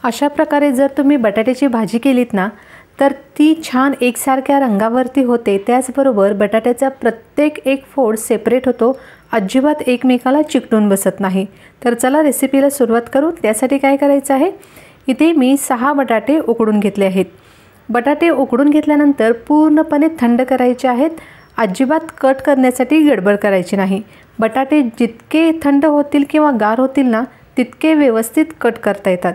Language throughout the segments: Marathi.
अशा प्रकारे जर तुम्ही बटाट्याची भाजी केलीत ना तर ती छान एकसारख्या रंगावरती होते। त्याचबरोबर बटाट्याचा प्रत्येक एक फोड सेपरेट होतो, अजिबात एकमेकाला चिकटून बसत नाही। तर चला रेसिपीला सुरुवात करू। त्यासाठी काय करायचं आहे, इथे मी 6 बटाटे उकडून घेतले आहेत। बटाटे उकडून घेतल्यानंतर पूर्णपणे थंड करायचे आहेत, अजिबात कट करण्यासाठी गडबड करायची नाही। बटाटे जितके थंड होतील किंवा गार होतील ना तितके व्यवस्थित कट करता येतात।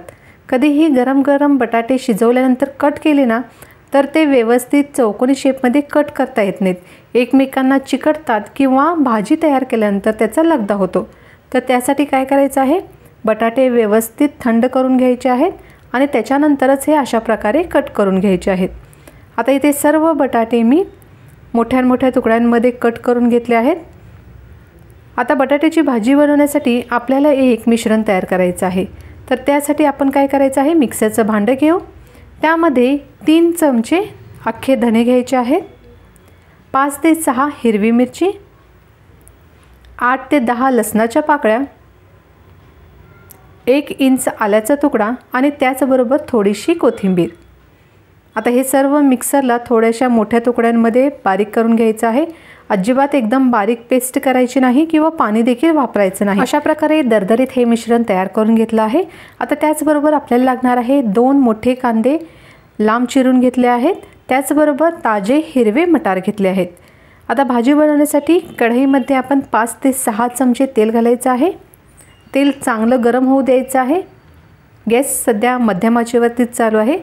कधीही गरम गरम बटाटे शिजवल्यानंतर कट केले ना तर ते व्यवस्थित चौकोनी शेपमध्ये कट करता येत नाहीत, एकमेकांना चिकटतात किंवा भाजी तयार केल्यानंतर त्याचा लगदा होतो। तर त्यासाठी काय करायचं आहे, बटाटे व्यवस्थित थंड करून घ्यायचे आहेत आणि त्याच्यानंतरच हे अशा प्रकारे कट करून घ्यायचे आहेत। आता इथे सर्व बटाटे मी मोठ्या मोठ्या तुकड्यांमध्ये कट करून घेतले आहेत। आता बटाट्याची भाजी बनवण्यासाठी आपल्याला एक मिश्रण तयार करायचं आहे। तर त्यासाठी आपण काय करायचं आहे, मिक्सरचं भांडं घेऊ, त्यामध्ये 3 चमचे अख्खे धने घ्यायचे आहेत, 5 ते 6 हिरवी मिरची, 8 ते 10 लसणाच्या पाकळ्या, 1 इंच आल्याचा तुकडा आणि त्याचबरोबर थोडीशी कोथिंबीर। आता हे सर्व मिक्सरला थोड्याशा मोठ्या तुकड्यांमध्ये बारीक करून घ्यायचं आहे, अजिबात एकदम बारीक पेस्ट करायची नाही किंवा पाणी देखील वापरायचं नाही। अशा प्रकारे दरदरीत हे मिश्रण तयार करून घेतलं आहे। आता त्याचबरोबर आपल्याला लागणार आहे 2 मोठे कांदे लांब चिरून घेतले आहेत, त्याचबरोबर ताजे हिरवे मटार घेतले आहेत। आता भाजी बनवण्यासाठी कढईमध्ये आपण 5 ते 6 चमचे तेल घालायचं आहे। तेल चांगलं गरम होऊ द्यायचं आहे। गॅस सध्या मध्यम आचेवरती चालू आहे।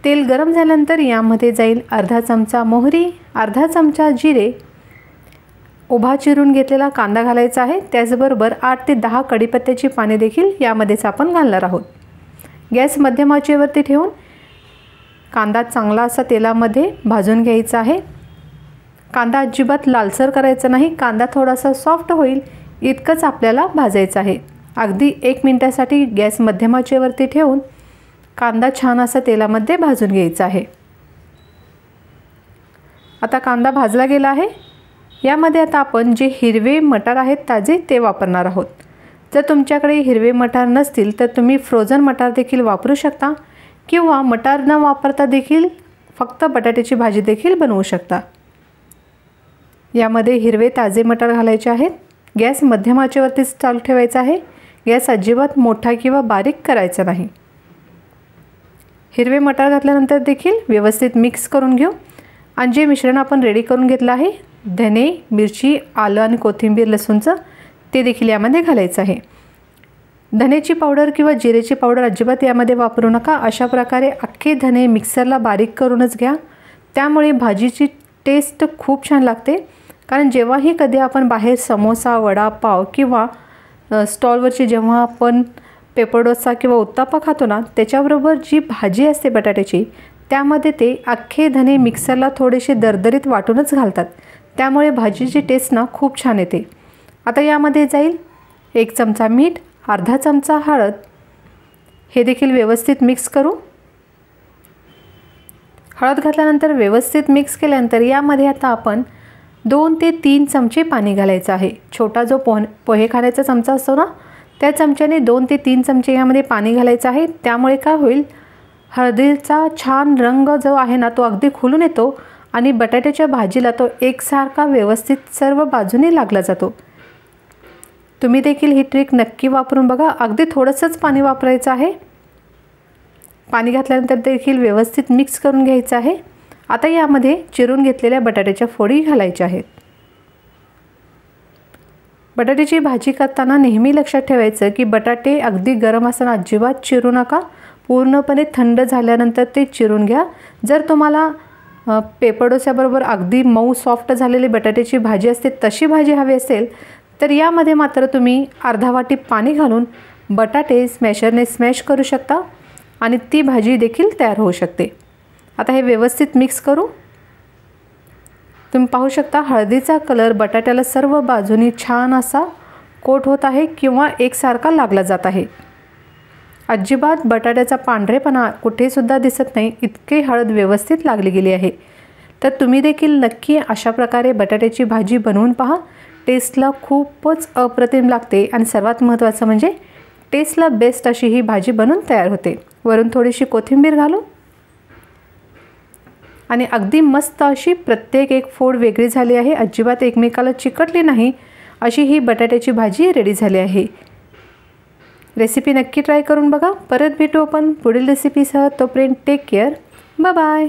तेल गरम झाल्यानंतर यामध्ये जाईल अर्धा चमचा मोहरी, अर्धा चमचा जिरे, उभा चिरून घेतलेला कांदा घालायचा आहे, त्याचबरोबर 8 ते 10 कढीपत्त्याची पाने देखील यामध्येच आपण घालणार आहोत। गॅस मध्यम आचेवरती ठेवून कांदा चांगला असा तेलामध्ये भाजून घ्यायचा आहे। कांदा अजिबात लालसर करायचा नाही, कांदा थोडासा सॉफ्ट होईल इतकंच आपल्याला भाजायचं आहे। अगदी 1 मिनिटासाठी गॅस मध्यम आचेवरती ठेवून कांदा छान असा तेलामध्ये भाजून घ्यायचा आहे। आता कांदा भाजला गेला आहे। यामध्ये आता आपण जे हिरवे मटार आहेत ताजे ते वापरणार आहोत। जर तुमच्याकडे हिरवे मटार नसतील तर तुम्ही फ्रोझन मटार देखील वापरू शकता किंवा मटार न वापरता देखील फक्त बटाट्याची भाजी देखील बनवू शकता। यामध्ये हिरवे ताजे मटार घालायचे आहेत। गॅस मध्यम आचेवरतीच चालू ठेवायचा आहे, गॅस अजिबात मोठा किंवा बारीक करायचा नाही। हिरवे मटार घातल्यानंतर देखील व्यवस्थित मिक्स करून घेऊ आणि जे मिश्रण आपण रेडी करून घेतलं आहे, धने, मिरची, आलं आणि कोथिंबीर, लसूणचं, ते देखील यामध्ये घालायचं आहे। धनेची पावडर किंवा जिरेची पावडर अजिबात यामध्ये वापरू नका। अशा प्रकारे अख्खे धने मिक्सरला बारीक करूनच घ्या, त्यामुळे भाजीची टेस्ट खूप छान लागते। कारण जेव्हाही कधी आपण बाहेर समोसा, वडापाव किंवा स्टॉलवरची जेव्हा आपण पेपर डोसा किंवा उत्तापा खातो ना त्याच्याबरोबर जी भाजी असते बटाट्याची त्यामध्ये ते अख्खे धने मिक्सरला थोडेसे दरदरीत वाटूनच घालतात, त्यामुळे भाजीची टेस्ट ना खूप छान येते। आता यामध्ये जाईल 1 चमचा मीठ, अर्धा चमचा हळद, हे देखील व्यवस्थित मिक्स करू। हळद घातल्यानंतर व्यवस्थित मिक्स केल्यानंतर यामध्ये आता आपण 2 ते 3 चमचे पाणी घालायचं आहे। छोटा जो पोहे खाण्याचा चमचा असतो ना त्या चमच्याने 2 ते 3 चमचे यामध्ये पाणी घालायचं आहे। त्यामुळे काय होईल, हळदीचा छान रंग जो आहे ना तो अगदी खुलून येतो आणि बटाट्याच्या भाजीला तो एकसारखा व्यवस्थित सर्व बाजूने लागला जातो। तुम्ही देखील ही ट्रिक नक्की वापरून बघा, अगदी थोडंसंच पाणी वापरायचं आहे। पाणी घातल्यानंतर देखील व्यवस्थित मिक्स करून घ्यायचं आहे। आता यामध्ये चिरून घेतलेल्या बटाट्याच्या फोडी घालायच्या आहेत। बटाट्याची भाजी करताना नेहमी लक्षात ठेवायचं की बटाटे अगदी गरम असताना अजिबात चिरू नका, पूर्णपणे थंड झाल्यानंतर ते चिरून घ्या। जर तुम्हाला पेपर डोस्याबरोबर अगदी मऊ सॉफ्ट झालेली बटाट्याची भाजी असते तशी भाजी हवी असेल तर यामध्ये मात्र तुम्ही अर्धा वाटी पाणी घालून बटाटे स्मॅशरने स्मॅश करू शकता आणि ती भाजी देखील तयार होऊ शकते। आता हे व्यवस्थित मिक्स करू। तुम्ही पाहू शकता हळदीचा कलर बटाट्याला सर्व बाजूनी छान असा कोट होत आहे किंवा एकसारखा लागला जात आहे। अजिबात बटाट्याचा पांढरेपणा कुठेसुद्धा दिसत नाही, इतके हळद व्यवस्थित लागली गेली आहे। तर तुम्ही देखील नक्की अशा प्रकारे बटाट्याची भाजी बनवून पहा, टेस्टला खूपच अप्रतिम लागते आणि सर्वात महत्त्वाचं म्हणजे टेस्टला बेस्ट अशी ही भाजी बनून तयार होते. वरून थोडीशी कोथिंबीर घालू आणि अगदी मस्त अशी प्रत्येक एक फोड वेगळी झाली आहे. अजिबात एकमेकाला चिकटली नाही अशी ही बटाट्याची भाजी रेडी झाली आहे. रेसिपी नक्की ट्राय करून बघा. परत भेटू आपण पुढील रेसिपीसह. तोपर्यंत टेक केअर. Bye bye.